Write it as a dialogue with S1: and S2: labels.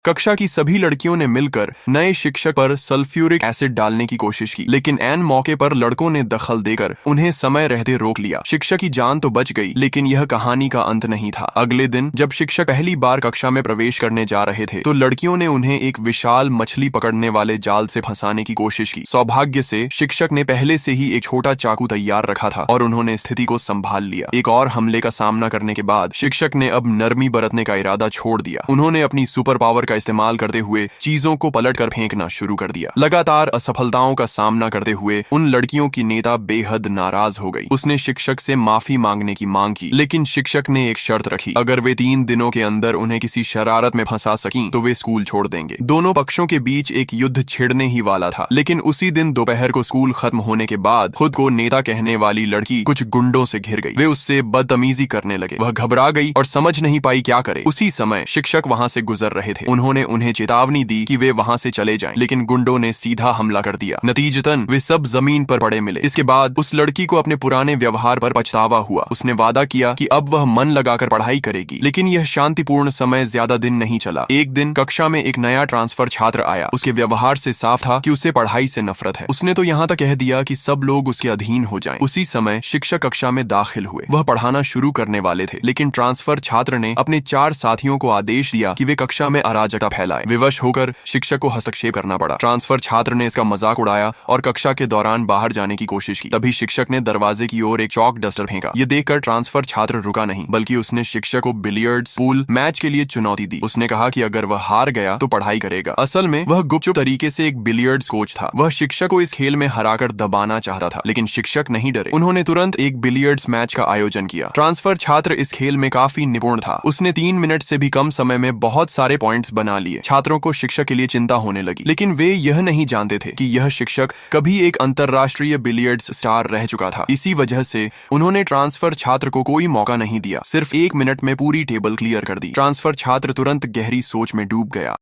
S1: कक्षा की सभी लड़कियों ने मिलकर नए शिक्षक पर सल्फ्यूरिक एसिड डालने की कोशिश की, लेकिन ऐन मौके पर लड़कों ने दखल देकर उन्हें समय रहते रोक लिया। शिक्षक की जान तो बच गई, लेकिन यह कहानी का अंत नहीं था। अगले दिन जब शिक्षक पहली बार कक्षा में प्रवेश करने जा रहे थे, तो लड़कियों ने उन्हें एक विशाल मछली पकड़ने वाले जाल से फंसाने की कोशिश की। सौभाग्य से शिक्षक ने पहले से ही एक छोटा चाकू तैयार रखा था और उन्होंने स्थिति को संभाल लिया। एक और हमले का सामना करने के बाद शिक्षक ने अब नरमी बरतने का इरादा छोड़ दिया। उन्होंने अपनी सुपर पावर का इस्तेमाल करते हुए चीजों को पलटकर फेंकना शुरू कर दिया। लगातार असफलताओं का सामना करते हुए उन लड़कियों की नेता बेहद नाराज हो गई। उसने शिक्षक से माफी मांगने की मांग की, लेकिन शिक्षक ने एक शर्त रखी। अगर वे 3 दिनों के अंदर उन्हें किसी शरारत में फंसा सकी तो वे स्कूल छोड़ देंगे। दोनों पक्षों के बीच एक युद्ध छिड़ने ही वाला था, लेकिन उसी दिन दोपहर को स्कूल खत्म होने के बाद खुद को नेता कहने वाली लड़की कुछ गुंडों से घिर गई। वे उससे बदतमीजी करने लगे। वह घबरा गई और समझ नहीं पाई क्या करे। उसी समय शिक्षक वहां से गुजर रहे थे। उन्होंने उन्हें चेतावनी दी कि वे वहां से चले जाएं, लेकिन गुंडों ने सीधा हमला कर दिया। नतीजतन वे सब जमीन पर पड़े मिले। इसके बाद उस लड़की को अपने पुराने व्यवहार पर पछतावा हुआ। उसने वादा किया कि अब वह मन लगाकर पढ़ाई करेगी, लेकिन यह शांतिपूर्ण समय ज्यादा दिन नहीं चला। एक दिन कक्षा में एक नया ट्रांसफर छात्र आया। उसके व्यवहार से साफ था कि उसे पढ़ाई से नफरत है। उसने तो यहाँ तक कह दिया कि सब लोग उसके अधीन हो जाएं। उसी समय शिक्षक कक्षा में दाखिल हुए। वह पढ़ाना शुरू करने वाले थे, लेकिन ट्रांसफर छात्र ने अपने 4 साथियों को आदेश दिया कि वे कक्षा में अराजकता फैलाएं। विवश होकर शिक्षक को हस्तक्षेप करना पड़ा। ट्रांसफर छात्र ने इसका मजाक उड़ाया और कक्षा के दौरान बाहर जाने की कोशिश की। तभी शिक्षक ने दरवाजे की ओर एक चौक डस्टर फेंका। ये देखकर ट्रांसफर छात्र रुका नहीं, बल्कि उसने शिक्षक को बिलियर्ड्स पूल मैच के लिए चुनौती दी। उसने कहा कि अगर वह हार गया तो पढ़ाई करेगा। असल में वह गुपचुप तरीके से एक बिलियर्ड्स कोच था। वह शिक्षक को इस खेल में हराकर दबाना चाहता था, लेकिन शिक्षक नहीं डरे। उन्होंने तुरंत एक बिलियर्ड्स मैच का आयोजन किया। ट्रांसफर छात्र इस खेल में काफी निपुण था। उसने 3 मिनट से भी कम समय में बहुत सारे पॉइंट्स बना लिए। छात्रों को शिक्षक के लिए चिंता होने लगी, लेकिन वे यह नहीं जानते थे कि यह शिक्षक कभी एक अंतरराष्ट्रीय बिलियर्ड्स स्टार रह चुका था। इसी वजह से उन्होंने ट्रांसफर छात्र को कोई मौका नहीं दिया। सिर्फ 1 मिनट में पूरी टेबल क्लियर कर दी। ट्रांसफर छात्र तुरंत गहरी सोच में डूब गया।